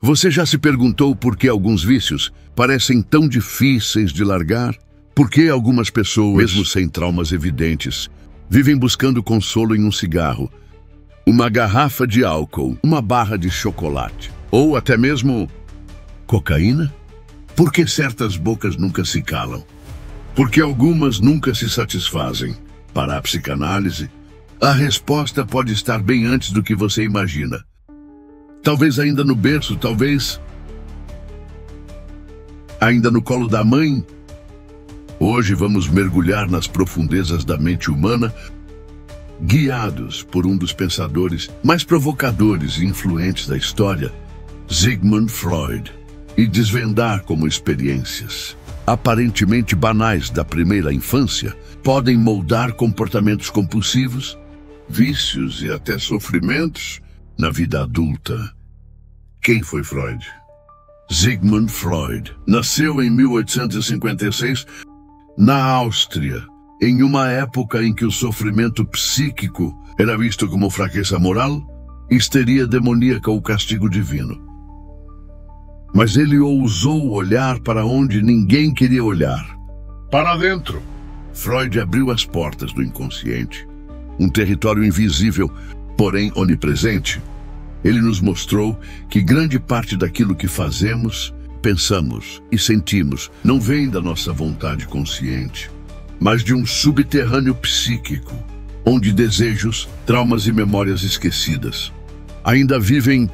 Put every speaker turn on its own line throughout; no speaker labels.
Você já se perguntou por que alguns vícios parecem tão difíceis de largar? Por que algumas pessoas, mesmo sem traumas evidentes, vivem buscando consolo em um cigarro, uma garrafa de álcool, uma barra de chocolate, ou até mesmo cocaína? Por que certas bocas nunca se calam? Por que algumas nunca se satisfazem? Para a psicanálise, a resposta pode estar bem antes do que você imagina. Talvez ainda no berço, talvez ainda no colo da mãe. Hoje vamos mergulhar nas profundezas da mente humana, guiados por um dos pensadores mais provocadores e influentes da história, Sigmund Freud, e desvendar como experiências aparentemente banais da primeira infância podem moldar comportamentos compulsivos, vícios e até sofrimentos na vida adulta. Quem foi Freud? Sigmund Freud nasceu em 1856 na Áustria, em uma época em que o sofrimento psíquico era visto como fraqueza moral, histeria demoníaca ou castigo divino. Mas ele ousou olhar para onde ninguém queria olhar. Para dentro. Freud abriu as portas do inconsciente, um território invisível, porém onipresente. Ele nos mostrou que grande parte daquilo que fazemos, pensamos e sentimos não vem da nossa vontade consciente, mas de um subterrâneo psíquico, onde desejos, traumas e memórias esquecidas ainda vivem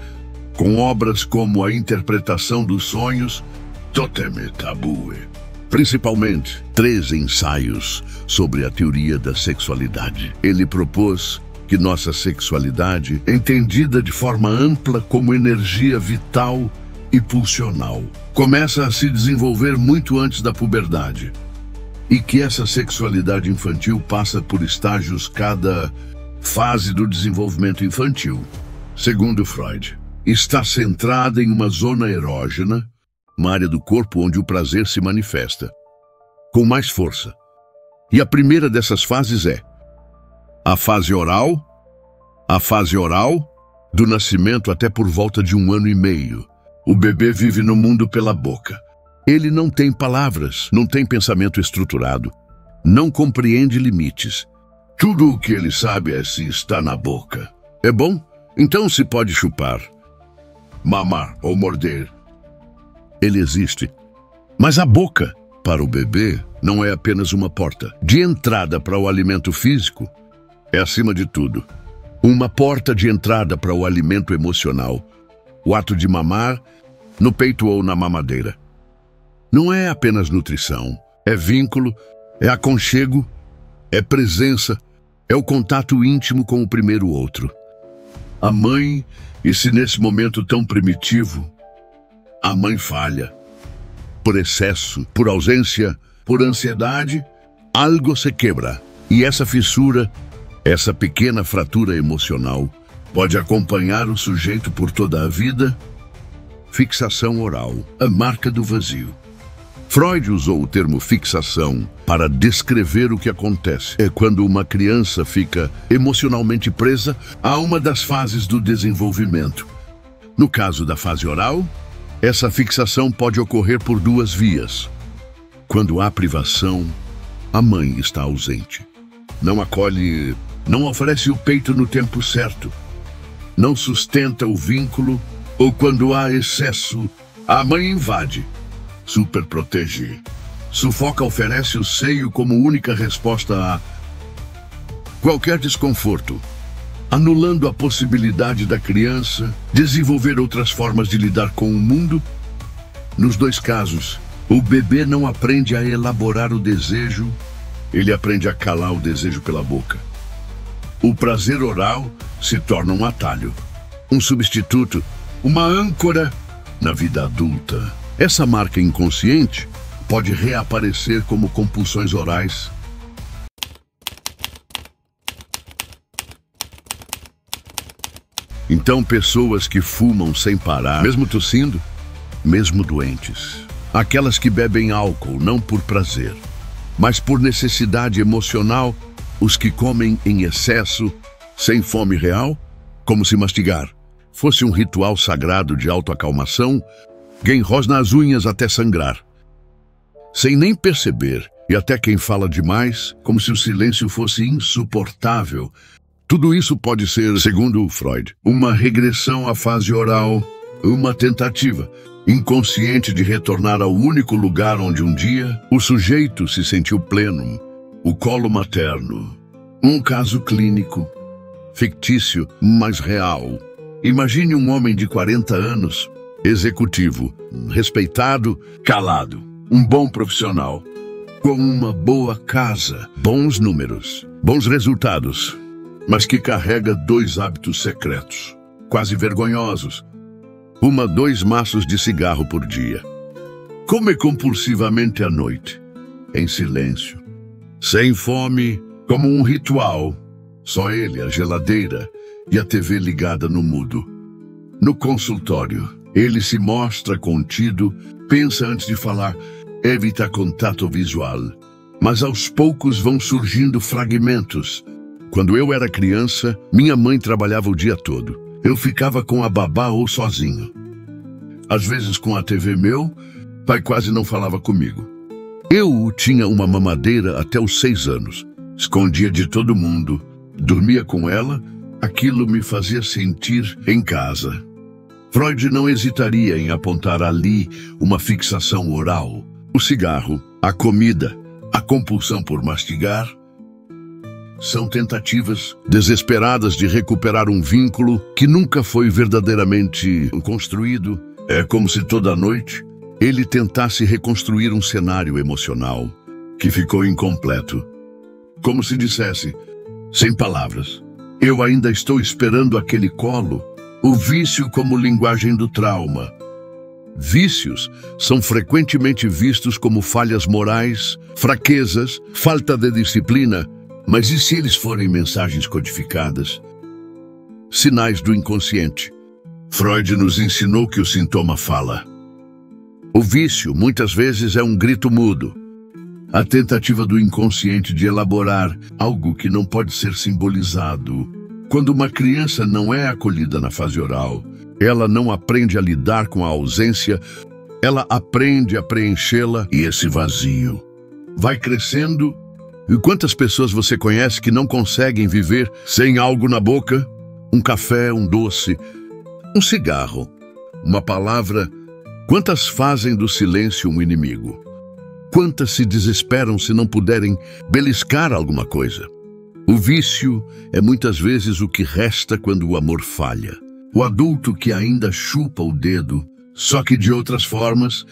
com obras como a interpretação dos sonhos, Totem et Tabue. Principalmente 3 ensaios sobre a teoria da sexualidade. Ele propôs que nossa sexualidade, entendida de forma ampla como energia vital e pulsional, começa a se desenvolver muito antes da puberdade, e que essa sexualidade infantil passa por estágios cada fase do desenvolvimento infantil. Segundo Freud, está centrada em uma zona erógena, uma área do corpo onde o prazer se manifesta com mais força. E a primeira dessas fases é a fase oral, do nascimento até por volta de 1 ano e meio. O bebê vive no mundo pela boca. Ele não tem palavras, não tem pensamento estruturado, não compreende limites. Tudo o que ele sabe é se está na boca. É bom? Então se pode chupar, mamar ou morder. Ele existe. Mas a boca, para o bebê, não é apenas uma porta de entrada para o alimento físico. É, acima de tudo, uma porta de entrada para o alimento emocional. O ato de mamar, no peito ou na mamadeira. Não é apenas nutrição. É vínculo, é aconchego, é presença, é o contato íntimo com o primeiro outro. A mãe, e se nesse momento tão primitivo, a mãe falha. Por excesso, por ausência, por ansiedade, algo se quebra. E essa fissura, essa pequena fratura emocional, pode acompanhar o sujeito por toda a vida. Fixação oral, a marca do vazio. Freud usou o termo fixação para descrever o que acontece. É quando uma criança fica emocionalmente presa a uma das fases do desenvolvimento. No caso da fase oral, essa fixação pode ocorrer por 2 vias. Quando há privação, a mãe está ausente. Não acolhe, não oferece o peito no tempo certo. Não sustenta o vínculo, ou quando há excesso, a mãe invade, superprotege, sufoca, oferece o seio como única resposta a qualquer desconforto, anulando a possibilidade da criança desenvolver outras formas de lidar com o mundo. Nos 2 casos, o bebê não aprende a elaborar o desejo, ele aprende a calar o desejo pela boca. O prazer oral se torna um atalho, um substituto, uma âncora na vida adulta. Essa marca inconsciente pode reaparecer como compulsões orais. Então, pessoas que fumam sem parar, mesmo tossindo, mesmo doentes. Aquelas que bebem álcool não por prazer, mas por necessidade emocional. Os que comem em excesso, sem fome real, como se mastigar, fosse um ritual sagrado de autoacalmação, quem rosna as unhas até sangrar. Sem nem perceber, e até quem fala demais, como se o silêncio fosse insuportável. Tudo isso pode ser, segundo Freud, uma regressão à fase oral, uma tentativa inconsciente de retornar ao único lugar onde um dia o sujeito se sentiu pleno, o colo materno. Um caso clínico, fictício, mas real. Imagine um homem de 40 anos, executivo, respeitado, calado, um bom profissional, com uma boa casa, bons números, bons resultados, mas que carrega 2 hábitos secretos, quase vergonhosos. 2 maços de cigarro por dia. Come compulsivamente à noite, em silêncio, sem fome, como um ritual. Só ele, a geladeira e a TV ligada no mudo. No consultório, ele se mostra contido, pensa antes de falar, evita contato visual. Mas aos poucos vão surgindo fragmentos. Quando eu era criança, minha mãe trabalhava o dia todo. Eu ficava com a babá ou sozinho. Às vezes com a TV pai quase não falava comigo. Eu tinha uma mamadeira até os 6 anos. Escondia de todo mundo. Dormia com ela. Aquilo me fazia sentir em casa. Freud não hesitaria em apontar ali uma fixação oral. O cigarro, a comida, a compulsão por mastigar, são tentativas desesperadas de recuperar um vínculo que nunca foi verdadeiramente construído. É como se toda noite ele tentasse reconstruir um cenário emocional que ficou incompleto. Como se dissesse, sem palavras, eu ainda estou esperando aquele colo. O vício como linguagem do trauma. Vícios são frequentemente vistos como falhas morais, fraquezas, falta de disciplina. Mas e se eles forem mensagens codificadas? Sinais do inconsciente. Freud nos ensinou que o sintoma fala. O vício, muitas vezes, é um grito mudo. A tentativa do inconsciente de elaborar algo que não pode ser simbolizado. Quando uma criança não é acolhida na fase oral, ela não aprende a lidar com a ausência, ela aprende a preenchê-la e esse vazio vai crescendo. E quantas pessoas você conhece que não conseguem viver sem algo na boca? Um café, um doce, um cigarro, uma palavra. Quantas fazem do silêncio um inimigo? Quantas se desesperam se não puderem beliscar alguma coisa? O vício é muitas vezes o que resta quando o amor falha. O adulto que ainda chupa o dedo, só que de outras formas,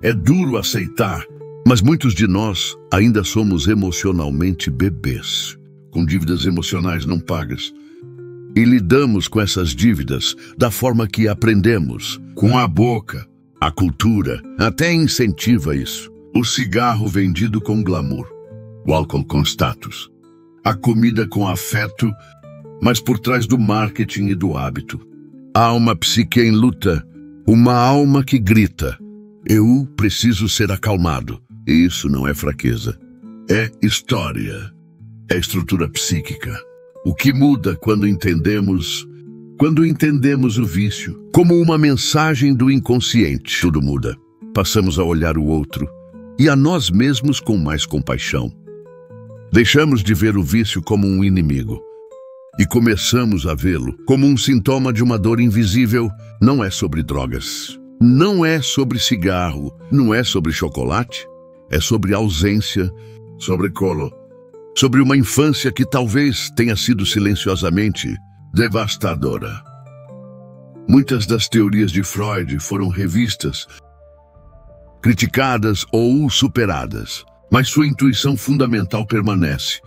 é duro aceitar. Mas muitos de nós ainda somos emocionalmente bebês, com dívidas emocionais não pagas. E lidamos com essas dívidas da forma que aprendemos, com a boca. A cultura até incentiva isso. O cigarro vendido com glamour, o álcool com status, a comida com afeto, mas por trás do marketing e do hábito. Há uma psique em luta, uma alma que grita, eu preciso ser acalmado. E isso não é fraqueza, é história, é estrutura psíquica. O que muda quando entendemos o vício como uma mensagem do inconsciente. Tudo muda. Passamos a olhar o outro e a nós mesmos com mais compaixão. Deixamos de ver o vício como um inimigo e começamos a vê-lo como um sintoma de uma dor invisível. Não é sobre drogas, não é sobre cigarro, não é sobre chocolate. É sobre ausência, sobre colo, sobre uma infância que talvez tenha sido silenciosamente devastadora. Muitas das teorias de Freud foram revistas, criticadas ou superadas, mas sua intuição fundamental permanece.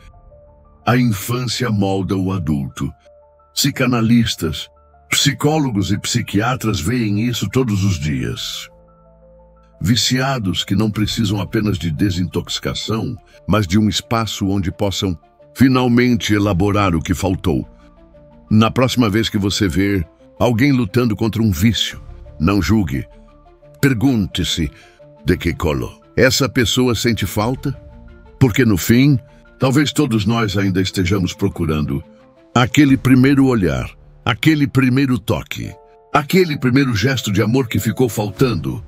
A infância molda o adulto. Psicanalistas, psicólogos e psiquiatras veem isso todos os dias. Viciados que não precisam apenas de desintoxicação, mas de um espaço onde possam finalmente elaborar o que faltou. Na próxima vez que você ver alguém lutando contra um vício, não julgue. Pergunte-se, de que colo essa pessoa sente falta? Porque no fim, talvez todos nós ainda estejamos procurando aquele primeiro olhar, aquele primeiro toque, Aquele primeiro gesto de amor que ficou faltando.